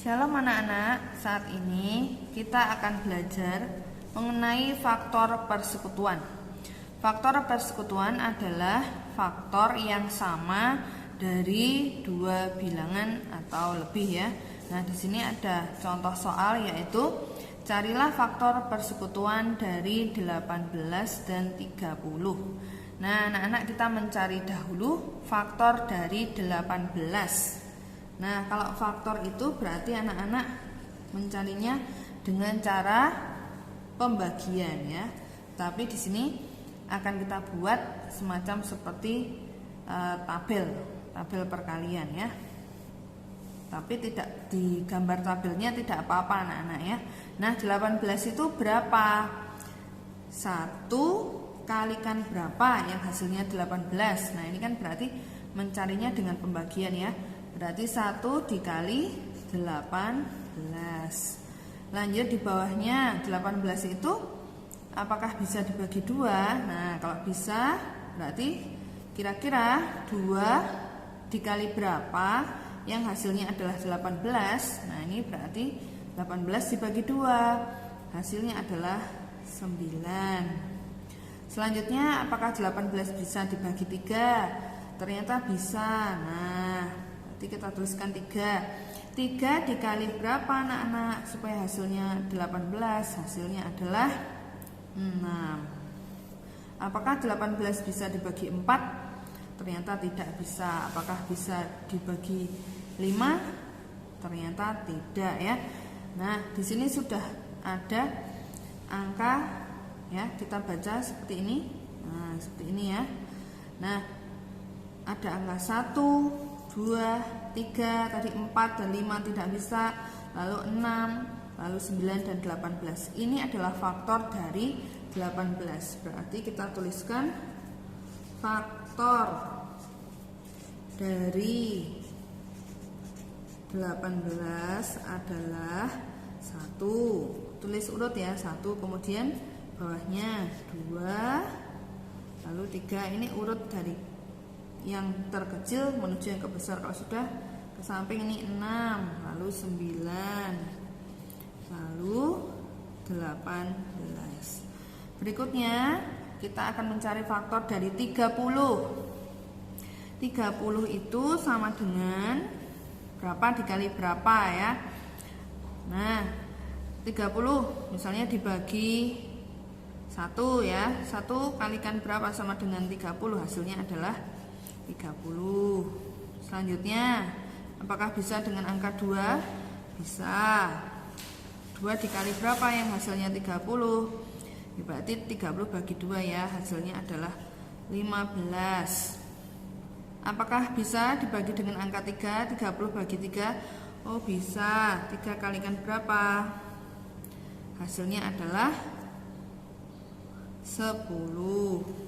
Shalom anak-anak, saat ini kita akan belajar mengenai faktor persekutuan. Faktor persekutuan adalah faktor yang sama dari dua bilangan atau lebih ya. Nah, di sini ada contoh soal yaitu carilah faktor persekutuan dari 18 dan 30. Nah, anak-anak kita mencari dahulu faktor dari 18. Nah, kalau faktor itu berarti anak-anak mencarinya dengan cara pembagian ya. Tapi di sini akan kita buat semacam seperti tabel perkalian ya. Tapi tidak di gambar tabelnya tidak apa-apa anak-anak ya. Nah, 18 itu berapa? 1 kalikan berapa yang hasilnya 18. Nah, ini kan berarti mencarinya dengan pembagian ya. Berarti 1 dikali 18. Lanjut di bawahnya 18 itu apakah bisa dibagi 2? Nah, kalau bisa berarti kira-kira 2 dikali berapa yang hasilnya adalah 18. Nah, ini berarti 18 dibagi 2 hasilnya adalah 9. Selanjutnya apakah 18 bisa dibagi 3? Ternyata bisa. Nah, nanti kita tuliskan 3 dikali berapa anak-anak supaya hasilnya 18? Hasilnya adalah 6. Apakah 18 bisa dibagi 4? Ternyata tidak bisa. Apakah bisa dibagi 5? Ternyata tidak ya. Nah, di sini sudah ada angka ya, kita baca seperti ini. Nah, seperti ini ya. Nah, ada angka 1, 2, 3, tadi 4 dan 5 tidak bisa, lalu 6, lalu 9 dan 18. Ini adalah faktor dari 18. Berarti kita tuliskan faktor dari 18 adalah 1. Tulis urut ya, 1, kemudian bawahnya 2, lalu 3. Ini urut dari yang terkecil menuju yang kebesar. Kalau sudah ke samping ini 6, lalu 9, lalu 18. Berikutnya kita akan mencari faktor dari 30. 30 itu sama dengan berapa dikali berapa ya. Nah, 30 misalnya dibagi 1 ya. 1 kalikan berapa sama dengan 30, hasilnya adalah 30. Selanjutnya, apakah bisa dengan angka 2? Bisa. 2 dikali berapa yang hasilnya 30? Ya, berarti 30 bagi 2 ya, hasilnya adalah 15. Apakah bisa dibagi dengan angka 3? 30 bagi 3? Oh, bisa. 3 kalikan berapa? Hasilnya adalah 10.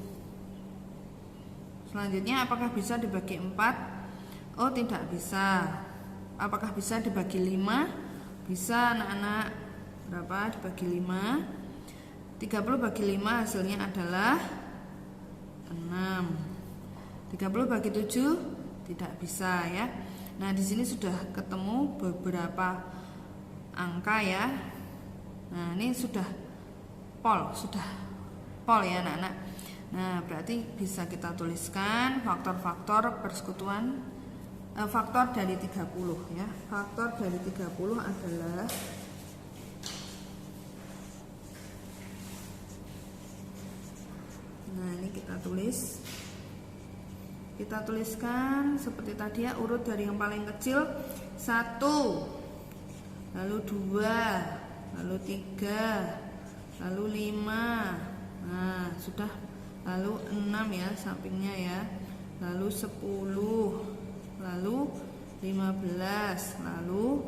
Selanjutnya, apakah bisa dibagi 4? Oh, tidak bisa. Apakah bisa dibagi 5? Bisa anak-anak. Berapa dibagi 5? 30 bagi 5 hasilnya adalah 6. 30 bagi 7 tidak bisa ya. Nah, di sini sudah ketemu beberapa angka ya. Nah, ini sudah pol ya anak-anak. Nah, berarti bisa kita tuliskan faktor-faktor persekutuan, faktor dari 30 ya. Faktor dari 30 adalah nah, ini kita tuliskan seperti tadi ya, urut dari yang paling kecil 1, lalu 2, lalu 3, lalu 5. Nah, sudah. Lalu 6 ya sampingnya ya, lalu 10, lalu 15, lalu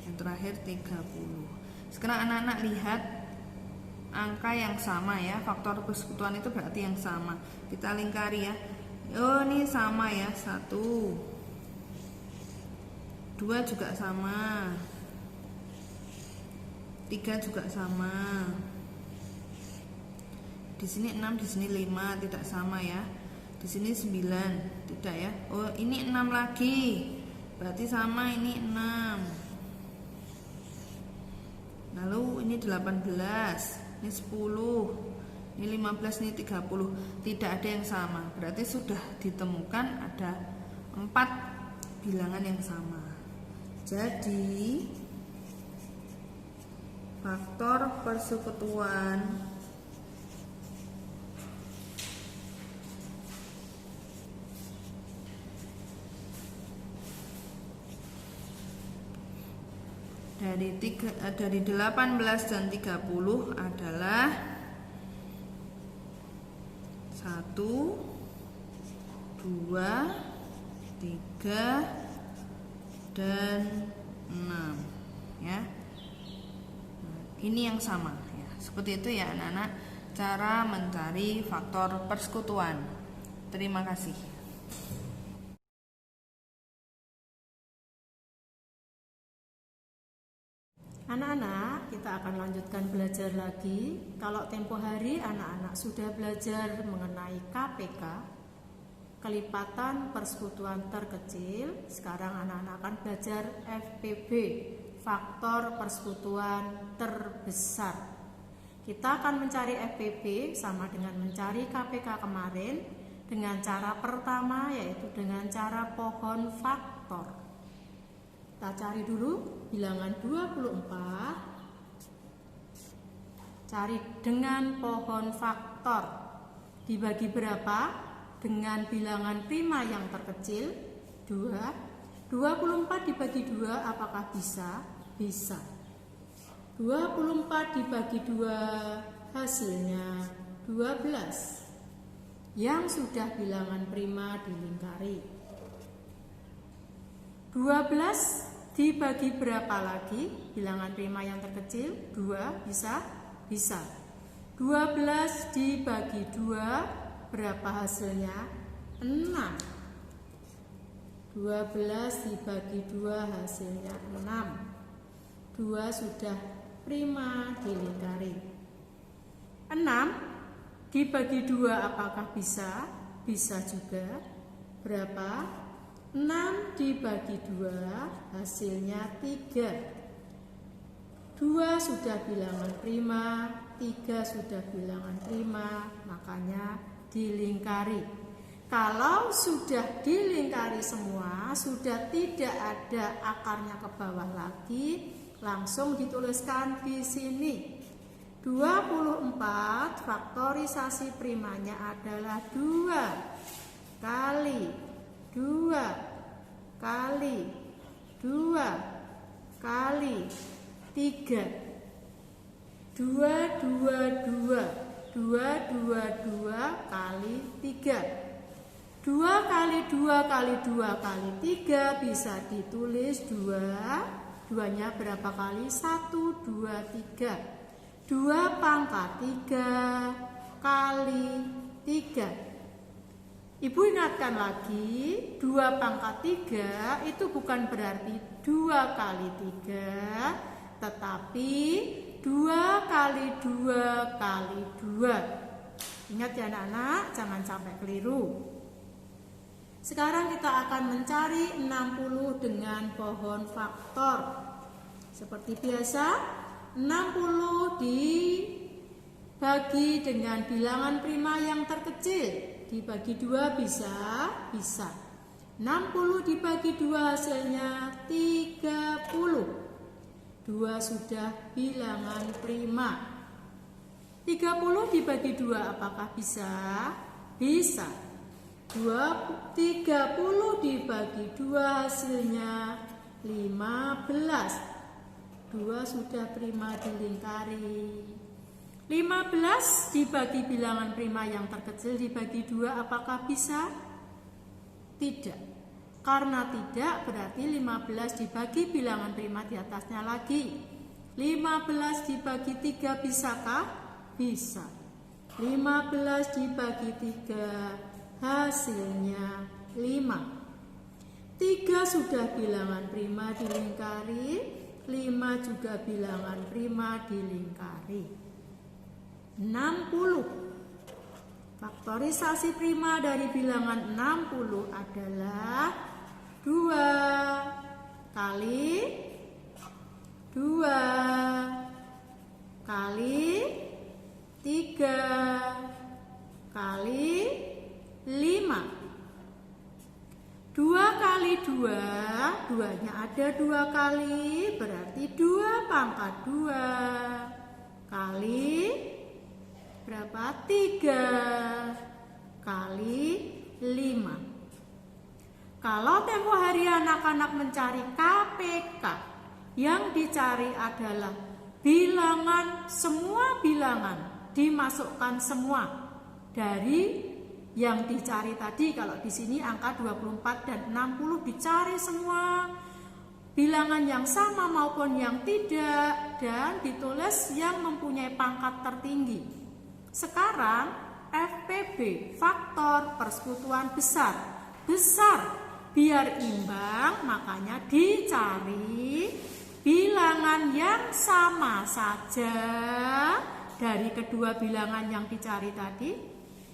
yang terakhir 30. Sekarang anak-anak lihat angka yang sama ya. Faktor persekutuan itu berarti yang sama. Kita lingkari ya. Oh, ini sama ya, 1, 2 juga sama, 3 juga sama. Di sini 6, di sini 5, tidak sama ya. Di sini 9, tidak ya. Oh, ini 6 lagi. Berarti sama, ini 6. Lalu ini 18, ini 10, ini 15, ini 30. Tidak ada yang sama. Berarti sudah ditemukan ada 4 bilangan yang sama. Jadi faktor persekutuan dari 18 dan 30 adalah 1, 2, 3, dan 6 ya. Ini yang sama ya. Seperti itu ya anak-anak, cara mencari faktor persekutuan. Terima kasih. Anak-anak, kita akan lanjutkan belajar lagi. Kalau tempo hari anak-anak sudah belajar mengenai KPK, kelipatan persekutuan terkecil. Sekarang anak-anak akan belajar FPB, faktor persekutuan terbesar. Kita akan mencari FPB sama dengan mencari KPK kemarin dengan cara pertama, yaitu dengan cara pohon faktor. Kita cari dulu bilangan 24, cari dengan pohon faktor. Dibagi berapa? Dengan bilangan prima yang terkecil 2. 24 dibagi 2 apakah bisa? Bisa. 24 dibagi 2 hasilnya 12. Yang sudah bilangan prima dilingkari. 12 dibagi berapa lagi? Bilangan prima yang terkecil 2, bisa? Bisa. 12 dibagi 2 berapa hasilnya? 6. 12 dibagi 2 hasilnya 6. 2 sudah prima dilingkari. 6 dibagi 2 apakah bisa? Bisa juga. Berapa? 6 dibagi 2 hasilnya 3. 2 sudah bilangan prima, 3 sudah bilangan prima, makanya dilingkari. Kalau sudah dilingkari semua, sudah tidak ada akarnya ke bawah lagi, langsung dituliskan di sini. 24 faktorisasi primanya adalah 2 kali 2 kali 2 kali 3. 2, 2, 2. 2, 2, 2 kali 3. 2 kali 2 kali 2 kali 3 bisa ditulis 2. 2-nya berapa kali? 1, 2, 3. 2 pangkat 3 kali 3. Ibu ingatkan lagi, 2 pangkat 3 itu bukan berarti 2 kali 3, tetapi 2 kali 2 kali 2. Ingat ya anak-anak, jangan sampai keliru. Sekarang kita akan mencari 60 dengan pohon faktor. Seperti biasa, 60 dibagi dengan bilangan prima yang terkecil. Dibagi 2 bisa? Bisa. 60 dibagi 2 hasilnya 30. 2 sudah bilangan prima. 30 dibagi 2 apakah bisa? Bisa. 30 dibagi 2 hasilnya 15. 2 sudah prima dilingkari. 15 dibagi bilangan prima yang terkecil dibagi 2 apakah bisa? Tidak. Karena tidak berarti 15 dibagi bilangan prima di atasnya lagi. 15 dibagi 3 bisakah? Bisa. 15 dibagi 3 hasilnya 5. 3 sudah bilangan prima dilingkari, 5 juga bilangan prima dilingkari. 60. Faktorisasi prima dari bilangan 60 adalah 2 kali 2 kali 3 kali 5. 2 kali 2, 2-nya ada 2 kali, berarti 2 pangkat 2 kali berapa? 3 kali 5. Kalau tempo hari anak-anak mencari KPK, yang dicari adalah bilangan, semua bilangan dimasukkan semua dari yang dicari tadi. Kalau di sini angka 24 dan 60 dicari semua, bilangan yang sama maupun yang tidak, dan ditulis yang mempunyai pangkat tertinggi. Sekarang FPB, faktor persekutuan besar. Besar biar imbang, makanya dicari bilangan yang sama saja dari kedua bilangan yang dicari tadi.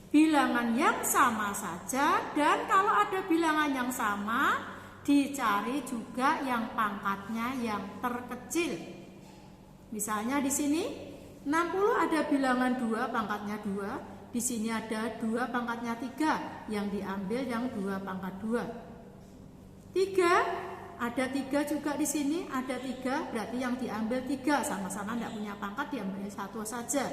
Bilangan yang sama saja, dan kalau ada bilangan yang sama, dicari juga yang pangkatnya yang terkecil. Misalnya di sini 60 ada bilangan 2 pangkatnya 2, di sini ada 2 pangkatnya 3, yang diambil yang 2 pangkat 2. 3 ada 3 juga di sini, ada 3, berarti yang diambil 3, sama-sama tidak punya pangkat, diambil 1 saja.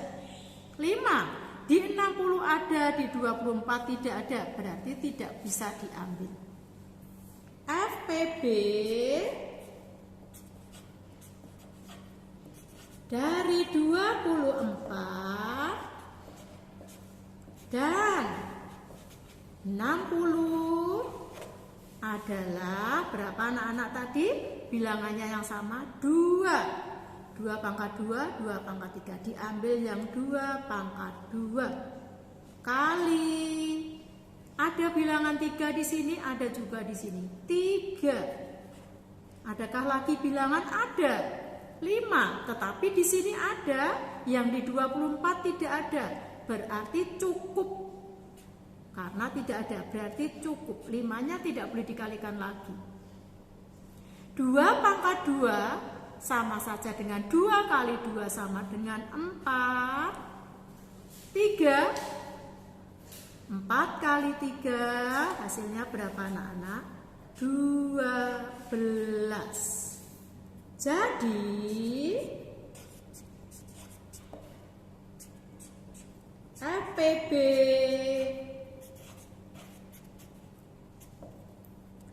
5 di 60 ada, di 24 tidak ada, berarti tidak bisa diambil. FPB dari 24 dan 60 adalah berapa anak-anak tadi? Bilangannya yang sama 2. 2 pangkat 2, 2 pangkat 3, diambil yang 2 pangkat 2 kali, ada bilangan 3 di sini, ada juga di sini 3. Adakah lagi bilangan? Ada 5, tetapi di sini ada, yang di 24 tidak ada, berarti cukup. Karena tidak ada, berarti cukup. 5-nya tidak boleh dikalikan lagi. 2 pangkat 2 sama saja dengan 2 kali 2 sama dengan 4. 3 4 kali 3 hasilnya berapa anak-anak? 12. Jadi FPB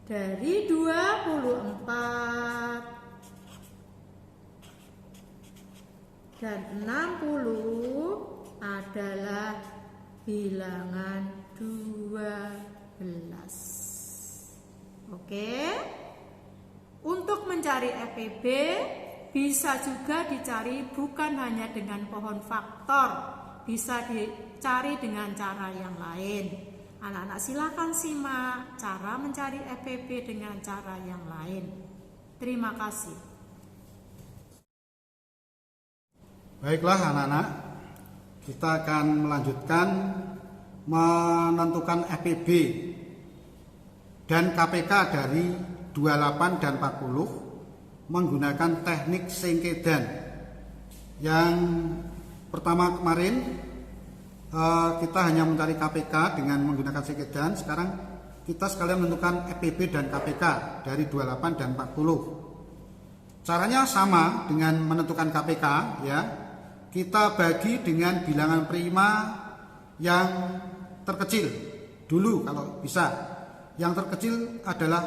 dari 24 dan 60 adalah bilangan 12. Oke. Untuk mencari FPB bisa juga dicari bukan hanya dengan pohon faktor, bisa dicari dengan cara yang lain. Anak-anak silakan simak cara mencari FPB dengan cara yang lain. Terima kasih. Baiklah anak-anak, kita akan melanjutkan menentukan FPB dan KPK dari 28 dan 40 menggunakan teknik sengkedan. Yang pertama kemarin kita hanya mencari KPK dengan menggunakan sengkedan. Sekarang kita sekalian menentukan FPB dan KPK dari 28 dan 40. Caranya sama dengan menentukan KPK ya. Kita bagi dengan bilangan prima yang terkecil dulu kalau bisa. Yang terkecil adalah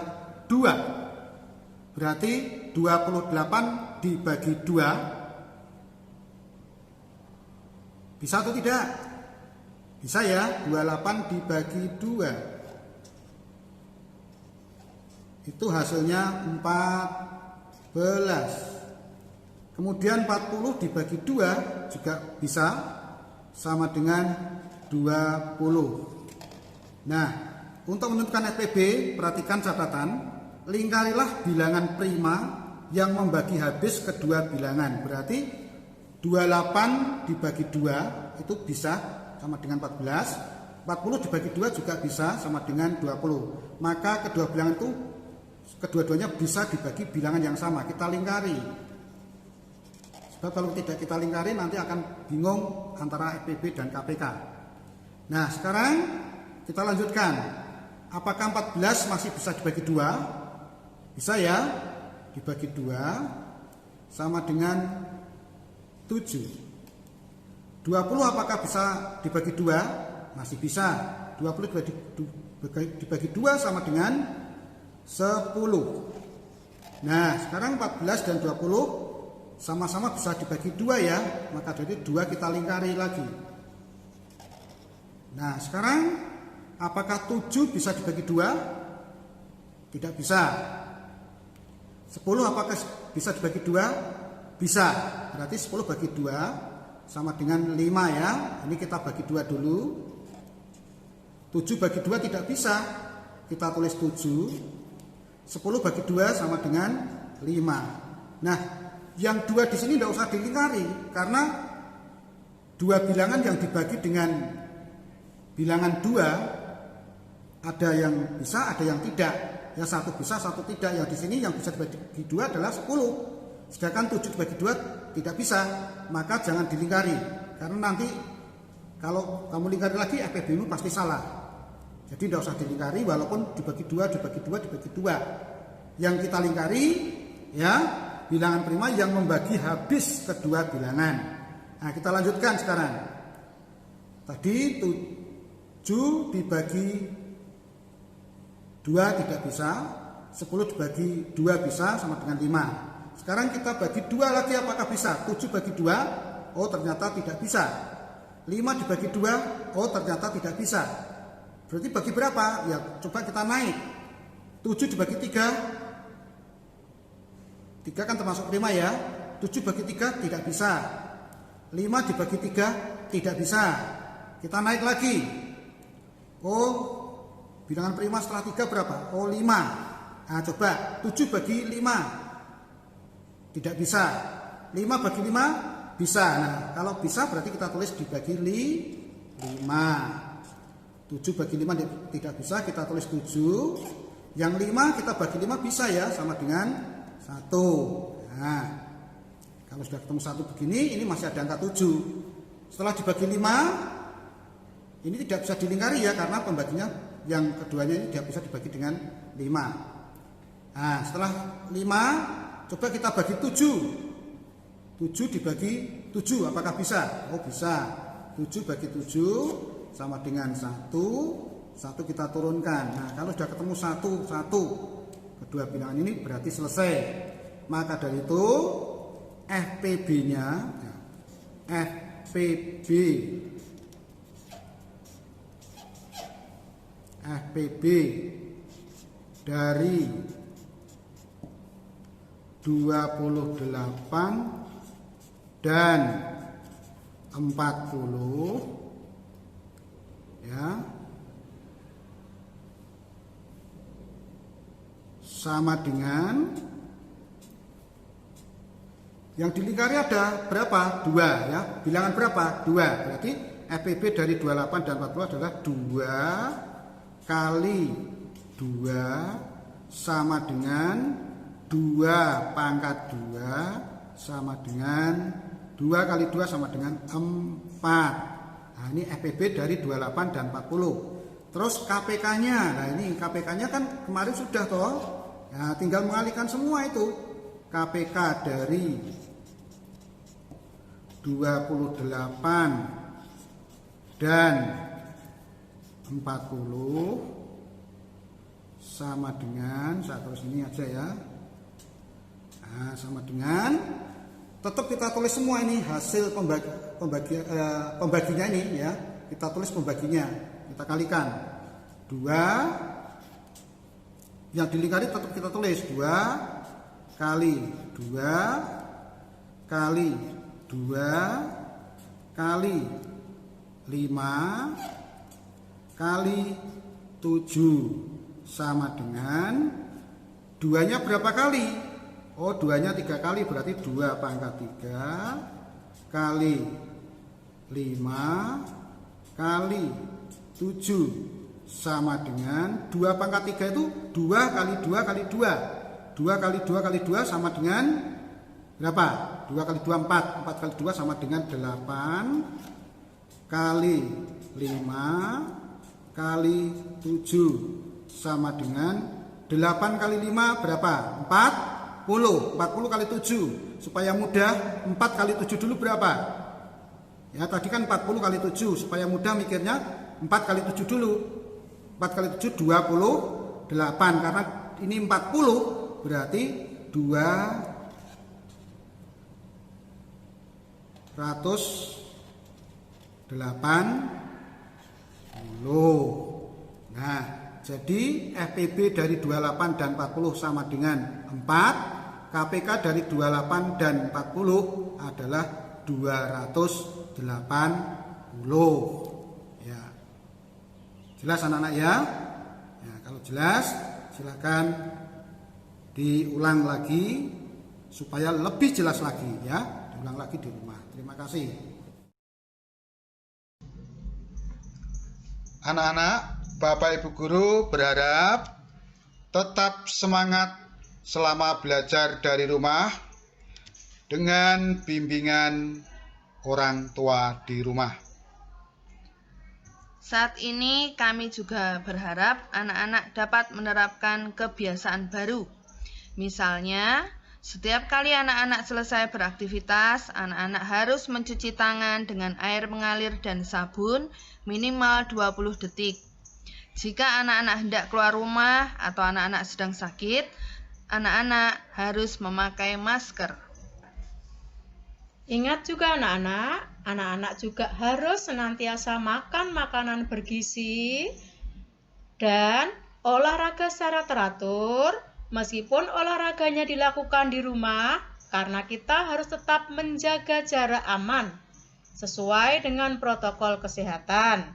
2. Berarti 28 dibagi 2. Bisa atau tidak? Bisa ya, 28 dibagi 2. Itu hasilnya 14. Kemudian 40 dibagi 2 juga bisa, sama dengan 20. Nah, untuk menentukan FPB, perhatikan catatan, lingkarilah bilangan prima yang membagi habis kedua bilangan. Berarti 28 dibagi 2 itu bisa sama dengan 14, 40 dibagi 2 juga bisa sama dengan 20. Maka kedua bilangan itu kedua-duanya bisa dibagi bilangan yang sama. Kita lingkari Sebab kalau tidak kita lingkari nanti akan bingung antara FPB dan KPK. Nah, sekarang kita lanjutkan. Apakah 14 masih bisa dibagi 2? Bisa ya, dibagi 2 sama dengan 7. 20 apakah bisa dibagi 2? Masih bisa. 20 dibagi 2 sama dengan 10. Nah, sekarang 14 dan 20 sama-sama bisa dibagi 2 ya. Maka dari 2 kita lingkari lagi. Nah, sekarang apakah 7 bisa dibagi 2? Tidak bisa. 10 apakah bisa dibagi 2? Bisa. Berarti 10 bagi 2 sama dengan 5 ya. Ini kita bagi 2 dulu. 7 bagi 2 tidak bisa. Kita tulis 7. 10 bagi 2 sama dengan 5. Nah, yang 2 di sini tidak usah dilingkari karena 2 bilangan yang dibagi dengan bilangan 2 ada yang bisa, ada yang tidak. Ya, 1 bisa, 1 tidak. Yang di sini yang bisa dibagi 2 adalah 10. Sedangkan 7 dibagi 2 tidak bisa. Maka jangan dilingkari. Karena nanti kalau kamu lingkari lagi FPB-mu pasti salah. Jadi tidak usah dilingkari walaupun dibagi 2, dibagi 2, dibagi 2. Yang kita lingkari ya bilangan prima yang membagi habis kedua bilangan. Nah, kita lanjutkan sekarang. Tadi 7 dibagi 2 tidak bisa, 10 dibagi 2 bisa sama dengan 5. Sekarang kita bagi 2 lagi apakah bisa? 7 bagi 2, oh ternyata tidak bisa. 5 dibagi 2, oh ternyata tidak bisa. Berarti bagi berapa? Ya coba kita naik. 7 dibagi 3, 3 kan termasuk prima ya. 7 bagi 3 tidak bisa. 5 dibagi 3 tidak bisa. Kita naik lagi. Oh, bilangan prima setelah 3 berapa? Oh 5. Nah coba 7 bagi 5 tidak bisa. 5 bagi 5 bisa. Nah kalau bisa berarti kita tulis dibagi 5. 7 bagi 5 tidak bisa, kita tulis 7. Yang 5 kita bagi 5 bisa ya, sama dengan 1. Nah kalau sudah ketemu 1 begini, ini masih ada angka 7. Setelah dibagi 5, ini tidak bisa dilingkari ya, karena pembaginya yang keduanya ini tidak bisa dibagi dengan 5. Nah setelah 5, coba kita bagi 7. 7 dibagi 7, apakah bisa? Oh bisa. 7 bagi 7 sama dengan 1. 1 kita turunkan. Nah kalau sudah ketemu 1, kedua bilangan ini berarti selesai. Maka dari itu FPB-nya FPB dari 28 dan 40 ya sama dengan yang dilingkari ada berapa? 2 ya. Bilangan berapa? 2. Berarti FPB dari 28 dan 40 adalah 2 kali 2 sama dengan 2 pangkat 2 sama dengan 2 kali 2 sama dengan 4. Nah ini FPB dari 28 dan 40. Terus KPK-nya. Nah ini KPK-nya kan kemarin sudah toh. Nah tinggal mengalihkan semua itu. KPK dari 28 dan 40 sama dengan, saya tulis ini aja ya. Nah, sama dengan, tetap kita tulis semua ini hasil pembaginya ini ya. Kita tulis pembaginya, kita kalikan 2, yang dilingkari tetap kita tulis 2 kali 2 kali 2 kali 5 kali 7 sama dengan 2-nya berapa kali? Oh 2-nya 3 kali, berarti 2 pangkat 3 kali 5 kali 7 sama dengan 2 pangkat 3 itu 2 kali 2 kali 2. 2 kali 2 kali 2 sama dengan berapa? 2 kali 2 4. 4 kali 2 sama dengan 8 kali 5 kali 7 sama dengan 8 kali 5 berapa? 40. 40 kali 7. Supaya mudah 4 kali 7 dulu berapa? Ya tadi kan 40 kali 7. Supaya mudah mikirnya 4 kali 7 dulu. 4 kali 7 28. Karena ini 40 berarti 280. Nah, jadi FPB dari 28 dan 40 sama dengan 4. KPK dari 28 dan 40 adalah 280. Ya. Jelas anak-anak ya? Ya, kalau jelas silakan diulang lagi supaya lebih jelas lagi ya. Diulang lagi di rumah. Terima kasih. Anak-anak, Bapak Ibu Guru berharap tetap semangat selama belajar dari rumah dengan bimbingan orang tua di rumah. Saat ini kami juga berharap anak-anak dapat menerapkan kebiasaan baru. Misalnya, setiap kali anak-anak selesai beraktivitas, anak-anak harus mencuci tangan dengan air mengalir dan sabun minimal 20 detik. Jika anak-anak hendak keluar rumah atau anak-anak sedang sakit, anak-anak harus memakai masker. Ingat juga anak-anak juga harus senantiasa makan makanan bergizi dan olahraga secara teratur meskipun olahraganya dilakukan di rumah karena kita harus tetap menjaga jarak aman sesuai dengan protokol kesehatan.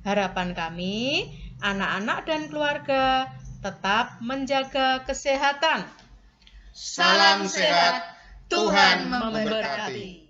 Harapan kami, anak-anak dan keluarga tetap menjaga kesehatan. Salam sehat, Tuhan memberkati.